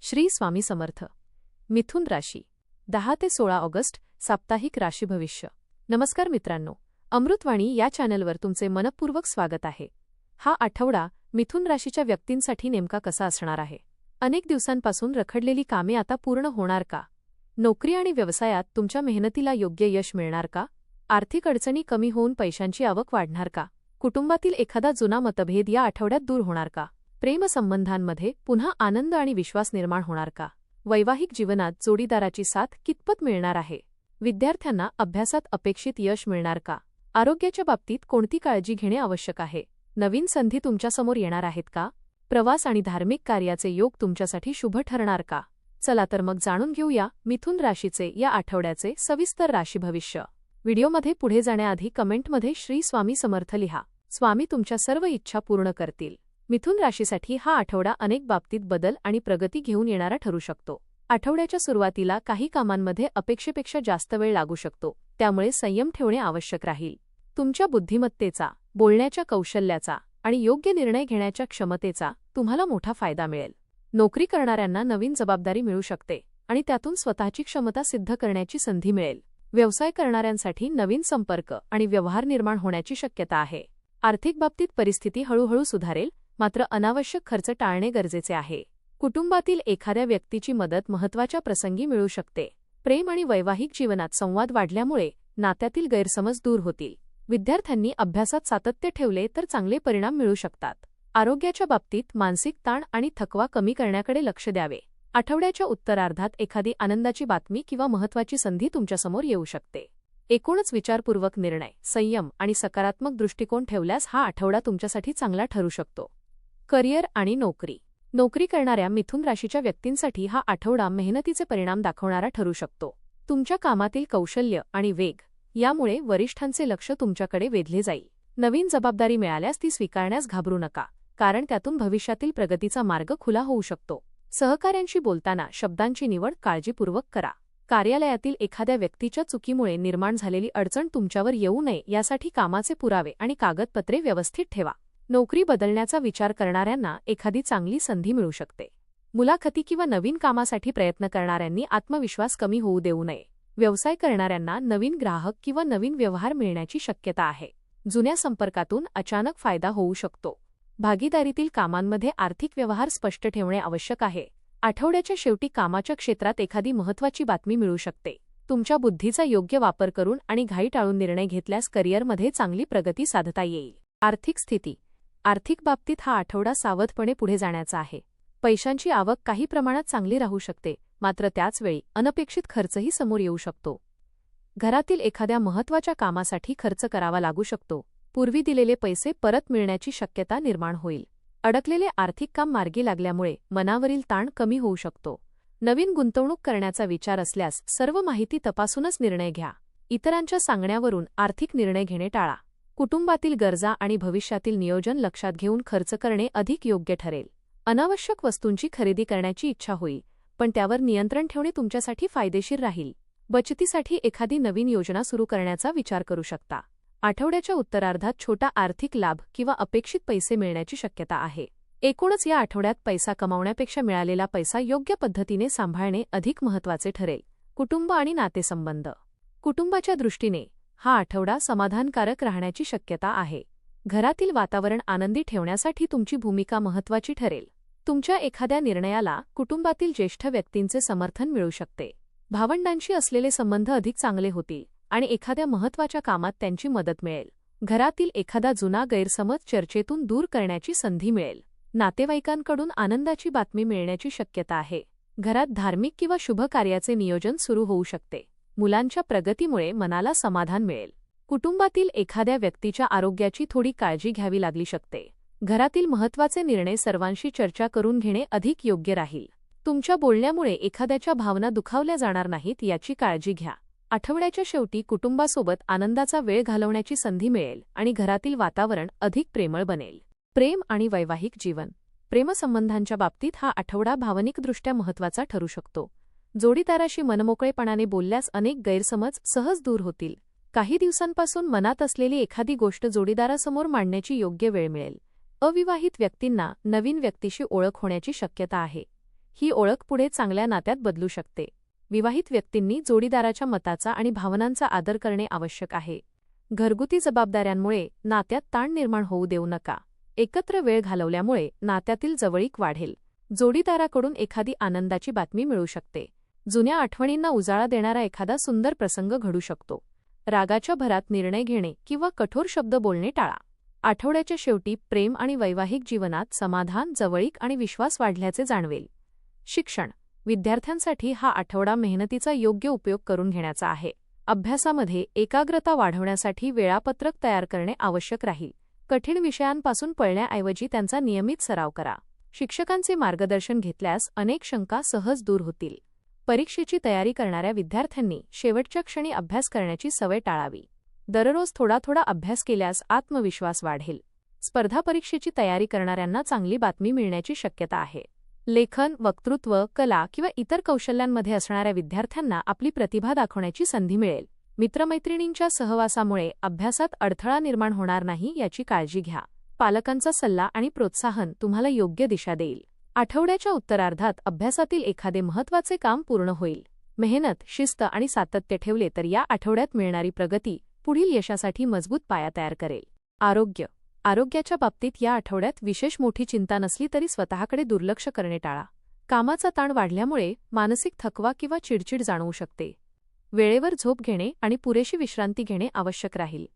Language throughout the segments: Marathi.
श्री स्वामी समर्थ. मिथुन राशी 10 ते 16 ऑगस्ट साप्ताहिक राशी भविष्य. नमस्कार मित्रांनो, अमृतवाणी या चॅनलवर तुमचे मनपूर्वक स्वागत आहे. हा आठवडा मिथुन राशीच्या व्यक्तींसाठी नेमका कसा असणार आहे? अनेक दिवसांपासून रखडलेली कामे आता पूर्ण होणार का? नोकरी आणि व्यवसायात तुमच्या मेहनतीला योग्य यश मिळणार का? आर्थिक अडचणी कमी होऊन पैशांची आवक वाढणार का? कुटुंबातील एखादा जुना मतभेद या आठवड्यात दूर होणार का? प्रेमसंबंधांमध्ये पुन्हा आनंद आणि विश्वास निर्माण होणार का? वैवाहिक जीवनात जोडीदाराची साथ कितपत मिळणार आहे? विद्यार्थ्यांना अभ्यासात अपेक्षित यश मिळणार का? आरोग्याच्या बाबतीत कोणती काळजी घेणे आवश्यक आहे? नवीन संधी तुमच्यासमोर येणार आहेत का? प्रवास आणि धार्मिक कार्याचे योग तुमच्यासाठी शुभ ठरणार का? चला तर मग जाणून घेऊया मिथुन राशीचे या आठवड्याचे सविस्तर राशी भविष्य. व्हिडिओमध्ये पुढे जाण्याआधी कमेंटमध्ये श्री स्वामी समर्थ लिहा. स्वामी तुमच्या सर्व इच्छा पूर्ण करतील. मिथुन राशीसाठी हा आठवडा अनेक बाबतीत बदल आणि प्रगती घेऊन येणारा ठरू शकतो. आठवड्याच्या सुरुवातीला काही कामांमध्ये अपेक्षेपेक्षा जास्त वेळ लागू शकतो, त्यामुळे संयम ठेवणे आवश्यक राहील. तुमच्या बुद्धिमत्तेचा, बोलण्याच्या कौशल्याचा आणि योग्य निर्णय घेण्याच्या क्षमतेचा तुम्हाला मोठा फायदा मिळेल. नोकरी करणाऱ्यांना नवीन जबाबदारी मिळू शकते आणि त्यातून स्वतःची क्षमता सिद्ध करण्याची संधी मिळेल. व्यवसाय करणाऱ्यांसाठी नवीन संपर्क आणि व्यवहार निर्माण होण्याची शक्यता आहे. आर्थिक बाबतीत परिस्थिती हळूहळू सुधारेल, मात्र अनावश्यक खर्च टाळणे गरजेचे आहे. कुटुंबातील एखाद्या व्यक्तीची मदत महत्त्वाच्या प्रसंगी मिळू शकते. प्रेम आणि वैवाहिक जीवनात संवाद वाढल्यामुळे नात्यातील गैरसमज दूर होतील. विद्यार्थ्यांनी अभ्यासात सातत्य ठेवले तर चांगले परिणाम मिळू शकतात. आरोग्याच्या बाबतीत मानसिक ताण आणि थकवा कमी करण्याकडे लक्ष द्यावे. आठवड्याच्या उत्तरार्धात एखादी आनंदाची बातमी किंवा महत्त्वाची संधी तुमच्यासमोर येऊ शकते. एकूणच विचारपूर्वक निर्णय, संयम आणि सकारात्मक दृष्टिकोन ठेवल्यास हा आठवडा तुमच्यासाठी चांगला ठरू शकतो. करिअर आणि नोकरी. नोकरी करणाऱ्या मिथुन राशीच्या व्यक्तींसाठी हा आठवडा मेहनतीचे परिणाम दाखवणारा ठरू शकतो. तुमच्या कामातील कौशल्य आणि वेग यामुळे वरिष्ठांचे लक्ष तुमच्याकडे वेधले जाईल. नवीन जबाबदारी मिळाल्यास ती स्वीकारण्यास घाबरू नका, कारण त्यातून भविष्यातील प्रगतीचा मार्ग खुला होऊ शकतो. सहकाऱ्यांशी बोलताना शब्दांची निवड काळजीपूर्वक करा. कार्यालयातील एखाद्या व्यक्तीच्या चुकीमुळे निर्माण झालेली अडचण तुमच्यावर येऊ नये यासाठी कामाचे पुरावे आणि कागदपत्रे व्यवस्थित ठेवा. नोकरी बदलण्याचा विचार करणाऱ्यांना एखादी चांगली संधी मिळू शकते. मुलाखती किंवा नवीन कामासाठी प्रयत्न करणाऱ्यांनी आत्मविश्वास कमी होऊ देऊ नये. व्यवसाय करणाऱ्यांना नवीन ग्राहक किंवा नवीन व्यवहार मिळण्याची शक्यता आहे. जुन्या संपर्कातून अचानक फायदा होऊ शकतो. भागीदारीतील कामांमध्ये आर्थिक व्यवहार स्पष्ट ठेवणे आवश्यक आहे. आठवड्याच्या शेवटी कामाच्या क्षेत्रात एखादी महत्त्वाची बातमी मिळू शकते. तुमच्या बुद्धीचा योग्य वापर करून आणि घाई टाळून निर्णय घेतल्यास करिअरमध्ये चांगली प्रगती साधता येईल. आर्थिक स्थिती. आर्थिक बाबतीत हा आठवडा सावधपणे पुढे जाण्याचा आहे. पैशांची आवक काही प्रमाणात चांगली राहू शकते, मात्र त्याचवेळी अनपेक्षित खर्चही समोर येऊ शकतो. घरातील एखाद्या महत्त्वाच्या कामासाठी खर्च करावा लागू शकतो. पूर्वी दिलेले पैसे परत मिळण्याची शक्यता निर्माण होईल. अडकलेले आर्थिक काम मार्गी लागल्यामुळे मनावरील ताण कमी होऊ शकतो. नवीन गुंतवणूक करण्याचा विचार असल्यास सर्व माहिती तपासूनच निर्णय घ्या. इतरांच्या सांगण्यावरून आर्थिक निर्णय घेणे टाळा. कुटुंबातील गरजा आणि भविष्यातील नियोजन लक्षात घेऊन खर्च करणे अधिक योग्य ठरेल. अनावश्यक वस्तूंची खरेदी करण्याची इच्छा होईल, पण त्यावर नियंत्रण ठेवणे तुमच्यासाठी फायदेशीर राहील. बचतीसाठी एखादी नवीन योजना सुरू करण्याचा विचार करू शकता. आठवड्याच्या उत्तरार्धात छोटा आर्थिक लाभ किंवा अपेक्षित पैसे मिळण्याची शक्यता आहे. एकूणच या आठवड्यात पैसा कमावण्यापेक्षा मिळालेला पैसा योग्य पद्धतीने सांभाळणे अधिक महत्त्वाचे ठरेल. कुटुंब आणि नातेसंबंध. कुटुंबाच्या दृष्टीने हा आठवडा समाधानकारक राहण्याची शक्यता आहे. घरातील वातावरण आनंदी ठेवण्यासाठी तुमची भूमिका महत्त्वाची ठरेल. तुमच्या एखाद्या निर्णयाला कुटुंबातील ज्येष्ठ व्यक्तींचे समर्थन मिळू शकते. भावंडांशी असलेले संबंध अधिक चांगले होतील आणि एखाद्या महत्त्वाच्या कामात त्यांची मदत मिळेल. घरातील एखादा जुना गैरसमज चर्चेतून दूर करण्याची संधी मिळेल. नातेवाईकांकडून आनंदाची बातमी मिळण्याची शक्यता आहे. घरात धार्मिक किंवा शुभ कार्याचे नियोजन सुरू होऊ शकते. मुलांच्या प्रगतीमुळे मनाला समाधान मिळेल. कुटुंबातील एखाद्या व्यक्तीच्या आरोग्याची थोडी काळजी घ्यावी लागली शकते. घरातील महत्त्वाचे निर्णय सर्वांशी चर्चा करून घेणे अधिक योग्य राहील. तुमच्या बोलण्यामुळे एखाद्याच्या भावना दुखावल्या जाणार नाहीत याची काळजी घ्या. आठवड्याच्या शेवटी कुटुंबासोबत आनंदाचा वेळ घालवण्याची संधी मिळेल आणि घरातील वातावरण अधिक प्रेमळ बनेल. प्रेम आणि वैवाहिक जीवन. प्रेमसंबंधांच्या बाबतीत हा आठवडा भावनिकदृष्ट्या महत्त्वाचा ठरू शकतो. जोडीदाराशी मनमोकळेपणाने बोलल्यास अनेक गैरसमज सहज दूर होतील. काही दिवसांपासून मनात असलेली एखादी गोष्ट जोडीदारासमोर मांडण्याची योग्य वेळ मिळेल. अविवाहित व्यक्तींना नवीन व्यक्तीशी ओळख होण्याची शक्यता आहे. ही ओळख पुढे चांगल्या नात्यात बदलू शकते. विवाहित व्यक्तींनी जोडीदाराच्या मताचा आणि भावनांचा आदर करणे आवश्यक आहे. घरगुती जबाबदाऱ्यांमुळे नात्यात ताण निर्माण होऊ देऊ नका. एकत्र वेळ घालवल्यामुळे नात्यातील जवळीक वाढेल. जोडीदाराकडून एखादी आनंदाची बातमी मिळू शकते. जुन्या आठवणींना उजाळा देणारा एखादा सुंदर प्रसंग घडू शकतो. रागाच्या भरात निर्णय घेणे किंवा कठोर शब्द बोलणे टाळा. आठवड्याच्या शेवटी प्रेम आणि वैवाहिक जीवनात समाधान, जवळीक आणि विश्वास वाढल्याचे जाणवेल. शिक्षण विद्यार्थ्यांसाठी हा आठवडा मेहनतीचा योग्य उपयोग करून घेण्याचा आहे. अभ्यासामध्ये एकाग्रता वाढवण्यासाठी वेळापत्रक तयार करणे आवश्यक राहील. कठीण विषयांपासून पळण्याऐवजी त्यांचा नियमित सराव करा. शिक्षकांचे मार्गदर्शन घेतल्यास अनेक शंका सहज दूर होतील. परीक्षेची तयारी करणाऱ्या विद्यार्थ्यांनी शेवटच्या क्षणी अभ्यास करण्याची सवय टाळावी. दररोज थोडा थोडा अभ्यास केल्यास आत्मविश्वास वाढेल. स्पर्धा परीक्षेची तयारी करणाऱ्यांना चांगली बातमी मिळण्याची शक्यता आहे. लेखन, वक्तृत्व, कला किंवा इतर कौशल्यांमध्ये असणाऱ्या विद्यार्थ्यांना आपली प्रतिभा दाखवण्याची संधी मिळेल. मित्रमैत्रिणींच्या सहवासामुळे अभ्यासात अडथळा निर्माण होणार नाही याची काळजी घ्या. पालकांचा सल्ला आणि प्रोत्साहन तुम्हाला योग्य दिशा देईल. आठवड्याच्या उत्तरार्धात अभ्यासातील एखादे महत्त्वाचे काम पूर्ण होईल. मेहनत, शिस्त आणि सातत्य ठेवले तर या आठवड्यात मिळणारी प्रगती पुढील यशासाठी मजबूत पाया तयार करेल. आरोग्याच्या बाबतीत या आठवड्यात विशेष मोठी चिंता नसली तरी स्वतःकडे दुर्लक्ष करणे टाळा. कामाचा ताण वाढल्यामुळे मानसिक थकवा किंवा चिडचिड जाणवू शकते. वेळेवर झोप घेणे आणि पुरेशी विश्रांती घेणे आवश्यक राहील.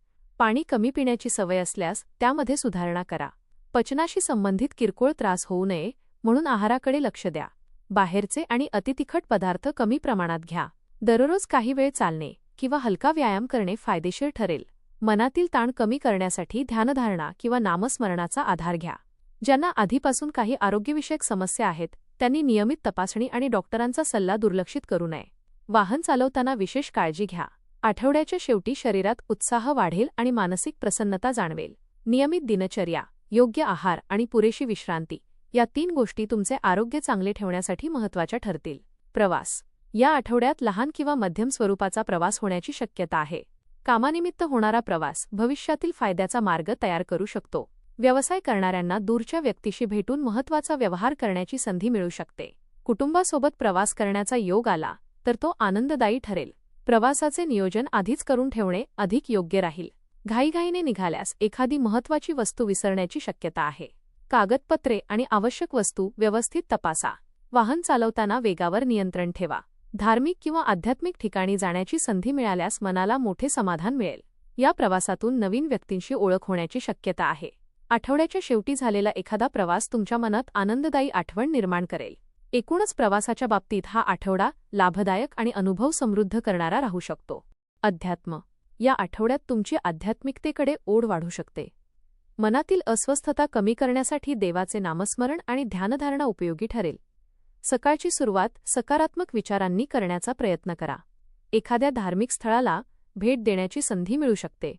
पाणी कमी पिण्याची सवय असल्यास त्यामध्ये सुधारणा करा. पचनाशी संबंधित किरकोळ त्रास होऊ नये म्हणून आहाराकडे लक्ष द्या. बाहेरचे आणि अतितिखट पदार्थ कमी प्रमाणात घ्या. दररोज काही वेळ चालणे किंवा हलका व्यायाम करणे फायदेशीर ठरेल. मनातील ताण कमी करण्यासाठी ध्यानधारणा किंवा नामस्मरणाचा आधार घ्या. ज्यांना आधीपासून काही आरोग्यविषयक समस्या आहेत त्यांनी नियमित तपासणी आणि डॉक्टरांचा सल्ला दुर्लक्षित करू नये. वाहन चालवताना विशेष काळजी घ्या. आठवड्याच्या शेवटी शरीरात उत्साह वाढेल आणि मानसिक प्रसन्नता जाणवेल. नियमित दिनचर्या, योग्य आहार आणि पुरेशी विश्रांती या 3 गोष्टी तुमचे आरोग्य चांगले ठेवण्यासाठी महत्त्वाच्या ठरतील. प्रवास या आठवड्यात लहान किंवा मध्यम स्वरूपाचा प्रवास होण्याची शक्यता आहे. कामानिमित्त होणारा प्रवास भविष्यातील फायद्याचा मार्ग तयार करू शकतो. व्यवसाय करणाऱ्यांना दूरच्या व्यक्तीशी भेटून महत्त्वाचा व्यवहार करण्याची संधी मिळू शकते. कुटुंबासोबत प्रवास करण्याचा योग आला तर तो आनंददायी ठरेल. प्रवासाचे नियोजन आधीच करून ठेवणे अधिक योग्य राहील. घाईघाईने निघाल्यास एखादी महत्त्वाची वस्तू विसरण्याची शक्यता आहे. कागदपत्रे आणि आवश्यक वस्तू व्यवस्थित तपासा. वाहन चालवताना वेगावर नियंत्रण ठेवा. धार्मिक किंवा आध्यात्मिक ठिकाणी जाण्याची संधी मिळाल्यास मनाला मोठे समाधान मिळेल. या प्रवासातून नवीन व्यक्तींशी ओळख होण्याची शक्यता आहे. आठवड्याच्या शेवटी झालेला एखादा प्रवास तुमच्या मनात आनंददायी आठवण निर्माण करेल. एकूणच प्रवासाच्या बाबतीत हा आठवडा लाभदायक आणि अनुभव समृद्ध करणारा राहू शकतो. अध्यात्म या आठवड्यात तुमची आध्यात्मिकतेकडे ओढ वाढू शकते. मनातील अस्वस्थता कमी करण्यासाठी देवाचे नामस्मरण आणि ध्यानधारणा उपयोगी ठरेल. सकाळची सुरुवात सकारात्मक विचारांनी करण्याचा प्रयत्न करा. एखाद्या धार्मिक स्थळाला भेट देण्याची संधी मिळू शकते.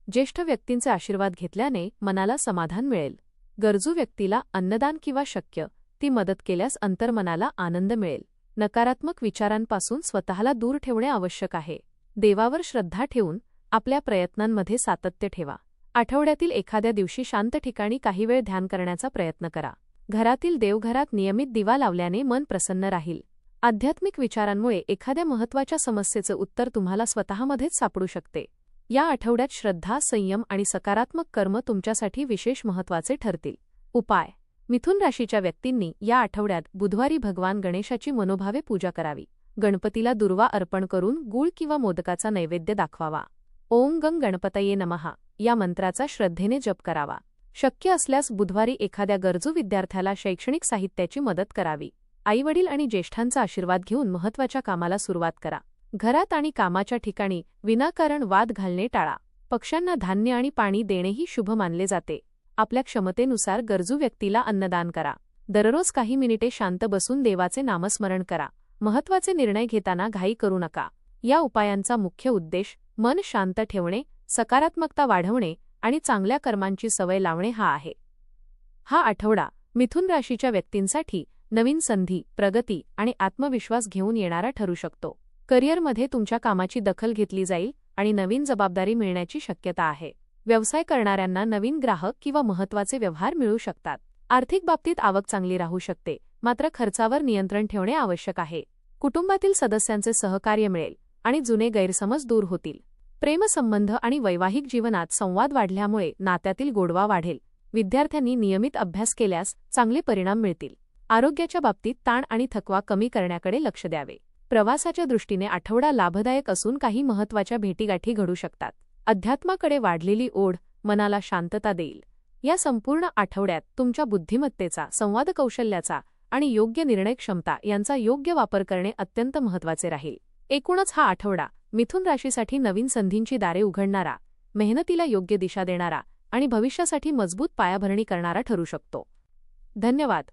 ज्येष्ठ व्यक्तींचे आशीर्वाद घेतल्याने मनाला समाधान मिळेल. गरजू व्यक्तीला अन्नदान किंवा शक्य ती मदत केल्यास अंतर्मनाला आनंद मिळेल. नकारात्मक विचारांपासून स्वतःला दूर ठेवणे आवश्यक आहे. देवावर श्रद्धा ठेवून आपल्या प्रयत्नांमध्ये सातत्य ठेवा. आठवड्यातील एखाद्या दिवशी शांत ठिकाणी काही वेळ ध्यान करण्याचा प्रयत्न करा. घरातील देवघरात नियमित दिवा लावल्याने मन प्रसन्न राहील. आध्यात्मिक विचारांमुळे एखाद्या महत्त्वाच्या समस्येचे उत्तर तुम्हाला स्वतःमध्येच सापडू शकते. या आठवड्यात श्रद्धा, संयम आणि सकारात्मक कर्म तुमच्यासाठी विशेष महत्त्वाचे ठरतील. उपाय मिथुन राशीच्या व्यक्तींनी या आठवड्यात बुधवारी भगवान गणेशाची मनोभावे पूजा करावी. गणपतीला दुर्वा अर्पण करून गूळ किंवा मोदकाचा नैवेद्य दाखवावा. ओम गं गणपतये नमः या मंत्राचा श्रद्धेने जप करावा. शक्य असल्यास बुधवारी एखाद्या गरजू विद्यार्थ्याला शैक्षणिक साहित्याची मदत करावी. आईवडील आणि ज्येष्ठांचा आशीर्वाद घेऊन महत्त्वाच्या कामाला सुरुवात करा. घरात आणि कामाच्या ठिकाणी विनाकारण वाद घालणे टाळा. पक्ष्यांना धान्य आणि पाणी देणेही शुभ मानले जाते. आपल्या क्षमतेनुसार गरजू व्यक्तीला अन्नदान करा. दररोज काही मिनिटे शांत बसून देवाचे नामस्मरण करा. महत्त्वाचे निर्णय घेताना घाई करू नका. या उपायांचा मुख्य उद्देश मन शांत ठेवणे, सकारात्मकता वाढवणे आणि चांगल्या कर्मांची सवय लावणे हा आहे. हा आठवडा मिथुन राशीच्या व्यक्तींसाठी नवीन संधी, प्रगती आणि आत्मविश्वास घेऊन येणारा ठरू शकतो. करिअरमध्ये तुमच्या कामाची दखल घेतली जाईल आणि नवीन जबाबदारी मिळण्याची शक्यता आहे. व्यवसाय करणाऱ्यांना नवीन ग्राहक किंवा महत्त्वाचे व्यवहार मिळू शकतात. आर्थिक बाबतीत आवक चांगली राहू शकते. मात्र खर्चावर नियंत्रण ठेवणे आवश्यक आहे. कुटुंबातील सदस्यांचे सहकार्य मिळेल आणि जुने गैरसमज दूर होतील. प्रेमसंबंध आणि वैवाहिक जीवनात संवाद वाढल्यामुळे नात्यातील गोडवा वाढेल. विद्यार्थ्यांनी नियमित अभ्यास केल्यास चांगले परिणाम मिळतील. आरोग्याच्या बाबतीत ताण आणि थकवा कमी करण्याकडे लक्ष द्यावे. प्रवासाच्या दृष्टीने आठवडा लाभदायक असून काही महत्त्वाच्या भेटीगाठी घडू शकतात. अध्यात्माकडे वाढलेली ओढ मनाला शांतता देईल. या संपूर्ण आठवड्यात तुमच्या बुद्धिमत्तेचा, संवाद कौशल्याचा आणि योग्य निर्णय क्षमता यांचा योग्य वापर करणे अत्यंत महत्त्वाचे राहील. एकूणच हा आठवडा मिथुन राशीसाठी नवीन संधींची दारे उघडणारा, मेहनतीला योग्य दिशा देणारा आणि भविष्यासाठी मजबूत पायाभरणी करणारा ठरू शकतो. धन्यवाद.